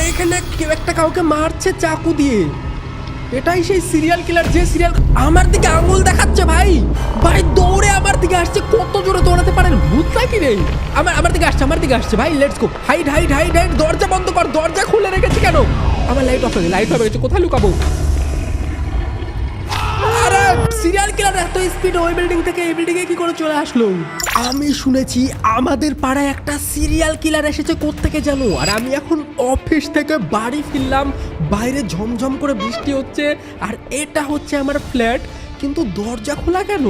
এখানে কেউ একটা কাউকে মারছে চাকু দিয়ে। এটাই সেই সিরিয়াল কিলার যে সিরিয়াল আমার দিকে আঙুল দেখাচ্ছে। ভাই ভাই দৌড়ে আমার দিকে আসছে। কত জোরে দৌড়াতে পারেন, ভূত নাকি রে? আমার দিকে আসছে ভাই। Let's go. Hide hide hide hide. দরজা বন্ধ কর। দরজা খুলে রেখেছি কেন? আমার লাইট অফ হয়ে গেছে। কোথায় লুকাবো? আরে সিরিয়াল কিলার এত স্পিড ওই বিল্ডিং থেকে এই বিল্ডিং এ কি করে চলে আসলো? আমি শুনেছি আমাদের পাড়ায় একটা সিরিয়াল কিলার এসেছে কোত্থেকে জানো? আর আমি এখন অফিস থেকে বাড়ি ফিরলাম, বাইরে ঝমঝম করে বৃষ্টি হচ্ছে, আর এটা হচ্ছে আমার ফ্ল্যাট, কিন্তু দরজা খোলা কেন?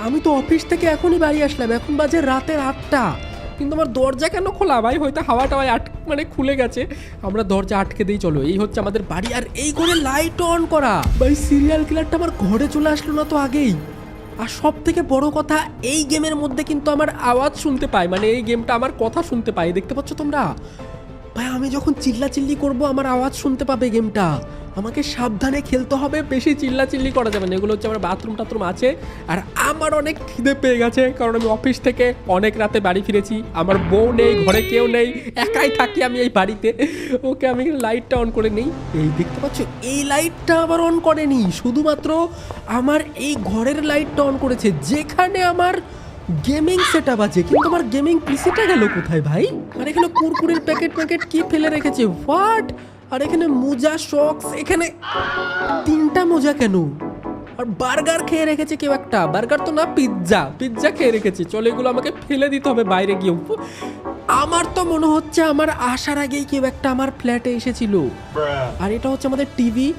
আমি তো অফিস থেকে এখনই বাড়ি আসলাম, এখন বাজে রাতের 8টা, কিন্তু আমার দরজা কেন খোলা? ভাই হয়তো হাওয়া টাওয়ায় খুলে গেছে। আমরা দরজা আটকে দিই। চলো, এই হচ্ছে আমাদের বাড়ি, আর এই ঘরে লাইট অন করা। ভাই সিরিয়াল কিলারটা আমার ঘরে চলে আসলো না তো আগেই? আর সব থেকে বড় কথা, এই গেমের মধ্যে কিন্তু আমার আওয়াজ শুনতে পাই, মানে এই গেমটা আমার কথা শুনতে পাই। দেখতে পাচ্ছ তোমরা? ভাই আমি যখন চিল্লাচিল্লি করবো আমার আওয়াজ শুনতে পাবে গেমটা। আমাকে সাবধানে খেলতে হবে, বেশি চিল্লাচিল্লি করা যাবে না। এগুলো হচ্ছে আমার বাথরুম টাথরুম আছে। আর আমার অনেক খিদে পেয়ে গেছে, কারণ আমি অফিস থেকে অনেক রাতে বাড়ি ফিরেছি। আমার বউ নেই, ঘরে কেউ নেই, একাই থাকি আমি এই বাড়িতে। ওকে, আমি লাইটটা অন করে নেই। এই দেখতে পাচ্ছ, এই লাইটটা আবার অন করেনি, শুধুমাত্র আমার এই ঘরের লাইটটা অন করেছে, যেখানে আমার গেমিং সেটআপ আছে। কিন্তু আমার গেমিং পিসিটা গেল কোথায় ভাই? আর এখানে কুরকুরের প্যাকেট কি ফেলে রেখেছে? হোয়াট? আর এখানে মোজা, সক্স, এখানে 3টা মোজা কেন? আর বার্গার খেয়ে রেখেছে কেউ একটা। বার্গার তো না, পিৎজা খেয়ে রেখেছে। চলো, এগুলো আমাকে ফেলে দিতে হবে বাইরে গিয়ে। আমার তো মনে হচ্ছে আমার আসার আগেই কেউ একটা আমার ফ্ল্যাটে এসেছিল। আর এটা হচ্ছে আমাদের টিভি।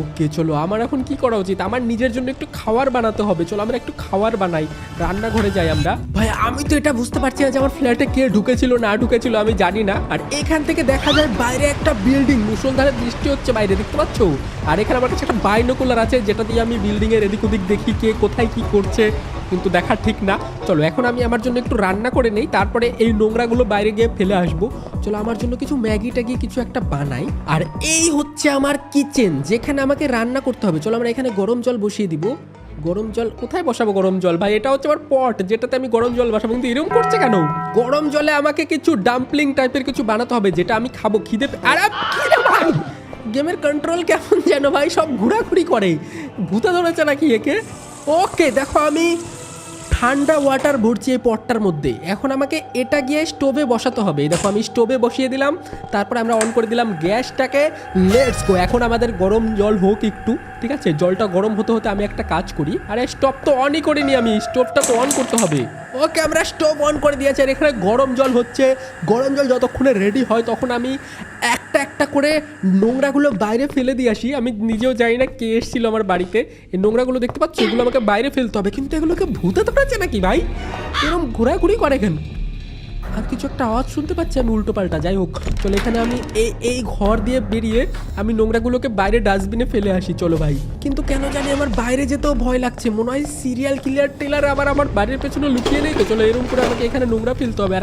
ওকে, চলো আমার এখন কি করা উচিত? আমার নিজের জন্য একটু খাবার বানাতে হবে। চলো আমরা একটু খাবার বানাই, রান্নাঘরে যাই আমরা। ভাই আমি তো এটা বুঝতে পারছি না যে আমার ফ্ল্যাটে কে ঢুকেছিল না ঢুকেছিল, আমি জানি না। আর এখান থেকে দেখা যায় বাইরে একটা বিল্ডিং, মুষলধারে বৃষ্টি হচ্ছে বাইরে, দেখতে পাচ্ছ? আর এখানে আমার কাছে একটা বাইনোকুলার আছে, যেটা দিয়ে আমি বিল্ডিং এর এদিক ওদিক দেখি কে কোথায় কি করছে, কিন্তু দেখা ঠিক না। চলো এখন আমি আমার জন্য একটু রান্না করে নেই, তারপরে এই নোংরাগুলো বাইরে গিয়ে ফেলে আসবো। চলো আমার জন্য কিছু ম্যাগি ট্যাগি কিছু একটা বানাই। আর এই হচ্ছে আমার কিচেন, যেখানে আমাকে রান্না করতে হবে। চলো আমরা এখানে গরম জল বসিয়ে দিব। গরম জল কোথায় বসাবো? গরম জল ভাই, এটা হচ্ছে আমার পট, যেটাতে আমি গরম জল বসাবো। কিন্তু এরকম করছে কেন? গরম জলে আমাকে কিছু ডাম্পলিং টাইপের কিছু বানাতে হবে, যেটা আমি খাবো। খিদে আরে ভাই, গেমের কন্ট্রোল কেমন যেন ভাই, সব ঘোরাঘুরি করে। ভূতে ধরেছে নাকি একে? ওকে, দেখো আমি ঠান্ডা ওয়াটার ভরছি এই পটটার মধ্যে। এখন আমাকে এটা গিয়ে স্টোভে বসাতে হবে। দেখো আমি স্টোভে বসিয়ে দিলাম, তারপরে আমরা অন করে দিলাম গ্যাসটাকে। Let's go. এখন আমাদের গরম জল হোক একটু, ঠিক আছে? জলটা গরম হতে হতে আমি একটা কাজ করি। আরে স্টোভ তো অনই করিনি আমি, স্টোভটা তো অন করতে হবে। ওকে, আমরা স্টোভ অন করে দিয়েছি, আর এখানে গরম জল হচ্ছে। গরম জল যতক্ষণে রেডি হয় তখন আমি একটা করে নোংরাগুলো বাইরে ফেলে দিয়ে আসি। আমি নিজেও জানি না কে এসেছিল আমার বাড়িতে। এই নোংরাগুলো দেখতে পাচ্ছ, এগুলো আমাকে বাইরে ফেলতে হবে। কিন্তু এগুলোকে ভূতে ধরেছে নাকি ভাই? এরকম ঘোরাঘুরি করে কেন? আর কিছু একটা আওয়াজ শুনতে পাচ্ছি আমি উল্টো পাল্টা। যাই হোক, চলো এখানে আমি এই ঘর দিয়ে বেরিয়ে আমি নোংরাগুলোকে বাইরে ডাস্টবিনে ফেলে আসি। চলো ভাই, কিন্তু কেন জানি আমার বাইরে যেতেও ভয় লাগছে। মনে হয় সিরিয়াল কিলার টেলার আবার আমার বাড়ির পেছনে লুকিয়ে নেই তো? চলো এরকম করে আমাকে এখানে নোংরা ফেলতে হবে।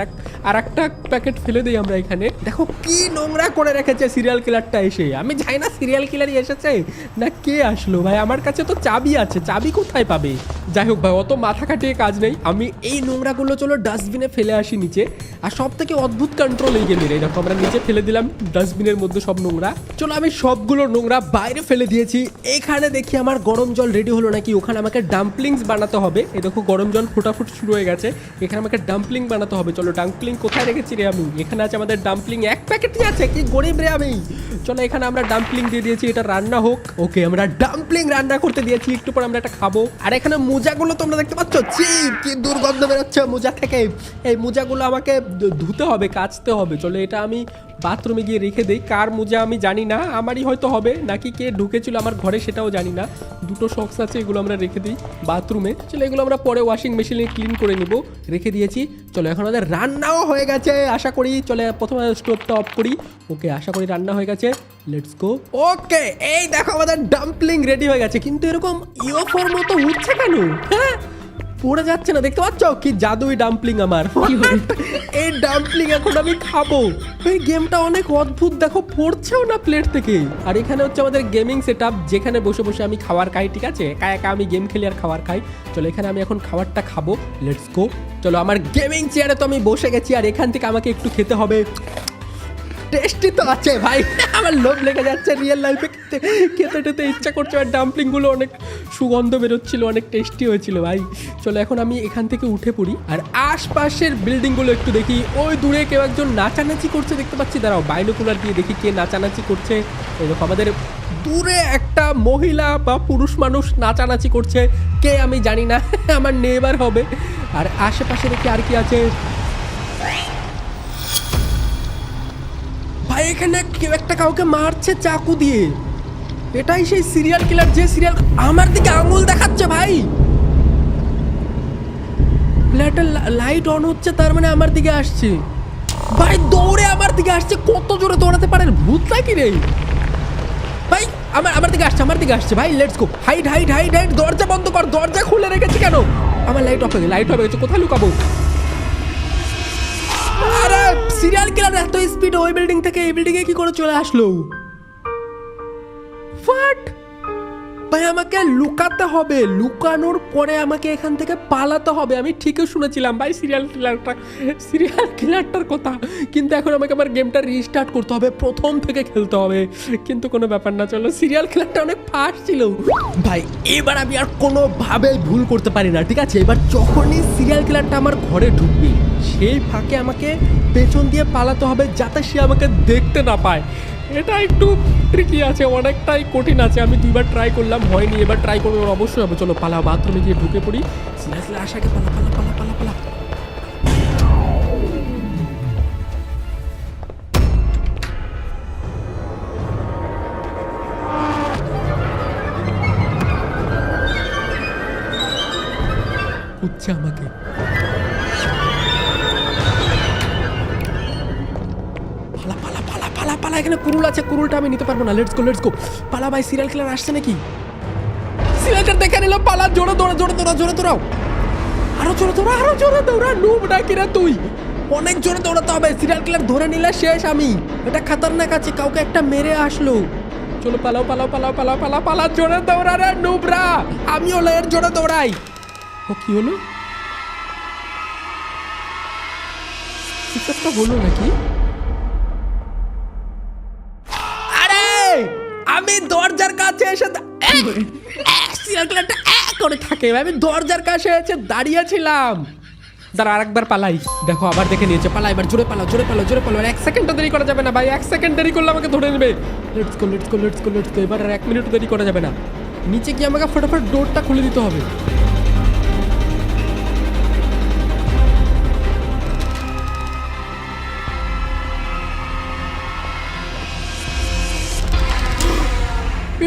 আর একটা প্যাকেট ফেলে দিই আমরা এখানে। দেখো কি নোংরা করে রেখেছে সিরিয়াল কিলারটা এসে। আমি জানি না সিরিয়াল কিলারই এসেছে না কে আসলো। ভাই আমার কাছে তো চাবি আছে, চাবি কোথায় পাবে? যাই হোক ভাই, অত মাথা কাটিয়ে কাজ নেই। আমি এই নোংরাগুলো চলো ডাস্টবিনে ফেলে আসি নিচে। আর সব থেকে অদ্ভুত কন্ট্রোল এই গেমের। এই দেখো আমরা নিচে ফেলে দিলাম ডাস্টবিনের মধ্যে সব নোংরা। চলো আমি সবগুলো নোংরা বাইরে ফেলে দিয়েছি। এখানে দেখি আমার গরম জল রেডি হলো নাকি। ওখানে আমাকে ডাম্পলিংস বানাতে হবে। এই দেখো গরম জল ফোটাফুট শুরু হয়ে গেছে। এখানে আমাকে ডাম্পলিং বানাতে হবে। চলো ডাম্পলিং কোথায় রেখেছি রে আমি? এখানে আছে আমাদের ডাম্পলিং, এক প্যাকেটই আছে। কি গরিব রে আমি। চলো এখানে আমরা ডাম্পলিং দিয়ে দিয়েছি, এটা রান্না হোক। ওকে, আমরা ডাম্পলিং রান্না করতে দিয়েছি, একটু পর আমরা এটা খাবো। আর এখানে মোজাগুলো তোমরা দেখতে পাচ্ছ, কি দুর্গন্ধ বেরোচ্ছে মোজা থেকে। এই মোজাগুলো আমাকে ধুতে হবে, কাচতে হবে। চলো এটা আমি বাথরুমে গিয়ে রেখে দেই। কার মোজা আমি জানি না, আমারই হয়তো হবে, নাকি কে ঢুকেছিল আমার ঘরে সেটাও জানি না। দুটো সক্স আছে, এগুলো আমরা রেখে দিই বাথরুমে। চলো এগুলো আমরা পরে ওয়াশিং মেশিনে ক্লিন করে নিব। রেখে দিয়েছি। চলো এখন আমাদের রান্নাও হয়ে গেছে আশা করি। চলে প্রথমে স্টোভটা অফ করি। ওকে, আশা করি রান্না হয়ে গেছে। Let's go. ওকে, এই দেখো আমাদের ডাম্পলিং রেডি হয়ে গেছে। কিন্তু এরকম ইউএফওর মতো উঠছে কেন? হ্যাঁ, পড়ে যাচ্ছে না। দেখতে পাচ্ছ কি জাদুই ডাম্পলিং আমার। এই ডাম্পলিং এখন আমি খাবো। এই গেমটা অনেক অদ্ভুত, দেখো পড়ছেও না প্লেট থেকে। আর এখানে হচ্ছে আমাদের গেমিং সেটআপ, যেখানে বসে বসে আমি খাবার খাই, ঠিক আছে? একা একা আমি গেম খেলি আর খাবার খাই। চলো এখানে আমি এখন খাবারটা খাবো। Let's go. চলো আমার গেমিং চেয়ারে তো আমি বসে গেছি, আর এখান থেকে আমাকে একটু খেতে হবে। টেস্টি তো আছে ভাই, আমার লোভ লেগে যাচ্ছে রিয়েল লাইফে খেতে খেতে ইচ্ছা করছে। আর ডাম্পলিংগুলো অনেক সুগন্ধ বেরোচ্ছিল, অনেক টেস্টি হয়েছিল ভাই। চলো এখন আমি এখান থেকে উঠে পড়ি আর আশপাশের বিল্ডিংগুলো একটু দেখি। ওই দূরে কেউ একজন নাচানাচি করছে দেখতে পাচ্ছি, দাঁড়াও বাইনোকুলার দিয়ে দেখি কে নাচানাচি করছে। এই দেখো আমাদের দূরে একটা মহিলা বা পুরুষ মানুষ নাচানাচি করছে, কে আমি জানি না, আমার নেবার হবে। আর আশেপাশে দেখি আর কি আছে ভাই, এখানে কেউ একটা কাউকে মারছে চাকু দিয়ে। এটাই সেই সিরিয়াল কিলার, যে সিরিয়াল আমার দিকে আঙুল দেখাচ্ছে ভাই। ফ্ল্যাটের লাইট অন হচ্ছে, তার মানে আমার দিকে আসছে ভাই, দৌড়ে আমার দিকে আসছে। কত জোরে দৌড়াতে পারে, ভূত নাকি রে ভাই? আমার দিকে আসছে, আমার দিকে আসছে ভাই। Let's go, hide hide hide hide. দরজা বন্ধ কর, দরজা খুলে রেখেছি কেন? আমার লাইট অফ হয়ে গেছে, লাইট অফ হয়ে গেছে, কোথায় লুকাবো? আরে সিরিয়াল কিলার এত স্পিড ওই বিল্ডিং থেকে এই বিল্ডিং এ কি করে চলে আসলো? হোয়াট ভাই, আমাকে লুকাতে হবে, লুকানোর পরে আমাকে এখান থেকে পালাতে হবে। আমি ঠিকই শুনেছিলাম ভাই সিরিয়াল কিলারটার কথা, কিন্তু এখন আমাকে আমার গেমটা রিস্টার্ট করতে হবে, প্রথম থেকে খেলতে হবে। কিন্তু কোনো ব্যাপার না, চলো। সিরিয়াল কিলারটা অনেক ফাস্ট ছিল ভাই, এবার আমি আর কোনোভাবে ভুল করতে পারি না, ঠিক আছে? এবার যখনই সিরিয়াল কিলারটা আমার ঘরে ঢুকবে, সেই ফাঁকে আমাকে পেছন দিয়ে পালাতে হবে যাতে সে আমাকে দেখতে না পায়। এটা একটু ট্রিকি আছে, অনেকটাই কঠিন আছে। আমি দুইবার ট্রাই করলাম, হয়নি, এবার ট্রাই করবো, অবশ্যই হবে। চলো পালা, বাথরুমে গিয়ে ঢুকে পড়ি। সিরিয়াসলি আশাকে পালা পালা পালা পালা পালা। উঠছে আমাকে, পালা পালা পালা পালা পালা। এখানে কুরুল আছে, কুরুলটা আমি নিতে পারবো না। লেটস গো লেটস গো, পালা ভাই। সিরিয়াল কিলার আসছে নাকি? সিরিয়াল কিলার দেখে নিলাম, পালা। জোরে দৌড়া, জোরে দৌড়া, জোরে দৌড়াও, আরো জোরে দৌড়া, আরো জোরে দৌড়া। নুব নাকি রে তুই? অনেক জোরে দৌড়াতে হবে, সিরিয়াল কিলার ধরে নিলে শেষ আমি। এটা খাতারনাক আছে, কাউকে একটা মেরে আসলো। চলো পালাও পালাও পালাও পালাও পালা পালা, জোরে দৌড়া রে নুবরা। আমিও এর জোরে দৌড়াই। ও কি হলো? কিছু হলো নাকি? আরে আমি দরজার কাছে এসে সিরিয়াল কিলারটা করে থাকে, আমি দরজার কাছে এসে দাঁড়িয়েছিলাম। দাঁড়া আরেকবার পালাই, দেখো আবার দেখে নিয়েছে। পালা এবার, জোরে পালাও, জোরে পালাও, জোরে পালাও। 1 সেকেন্ডও দেরি করা যাবে না ভাই, 1 সেকেন্ড দেরি করলে আমাকে ধরে নেবে। Let's go let's go let's go let's go. এবার আর 1 মিনিটও দেরি করা যাবে না। নিচে গিয়ে আমাকে ফটাফট ডোরটা খুলে দিতে হবে।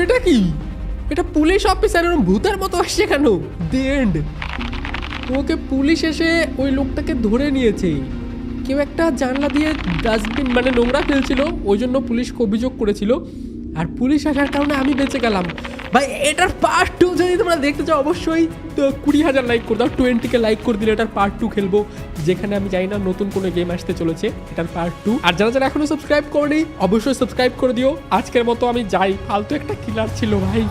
এটা কি? এটা পুলিশ অফিসার, এরকম ভূতের মতো আসছে কেন? The end. ওকে পুলিশ এসে ওই লোকটাকে ধরে নিয়েছে। কেউ একটা জানলা দিয়ে ডাস্টবিন মানে নোংরা ফেলছিল, ওই জন্য পুলিশকে অভিযোগ করেছিল। আর পুলিশ আসার কারণে আমি বেঁচে গেলাম ভাই। এটার পার্ট 2 যদি তোমরা দেখতে চাও, অবশ্যই তো 20,000 লাইক করে দাও। 20কে লাইক করে দিলে এটার পার্ট 2 খেলবো, যেখানে আমি জানি না নতুন কোনো গেম আসতে চলেছে, এটার পার্ট 2। আর যারা যারা এখনো সাবস্ক্রাইব করেনি, অবশ্যই সাবস্ক্রাইব করে দিও। আজকের মতো আমি যাই, ফালতু একটা কিলার ছিল ভাই।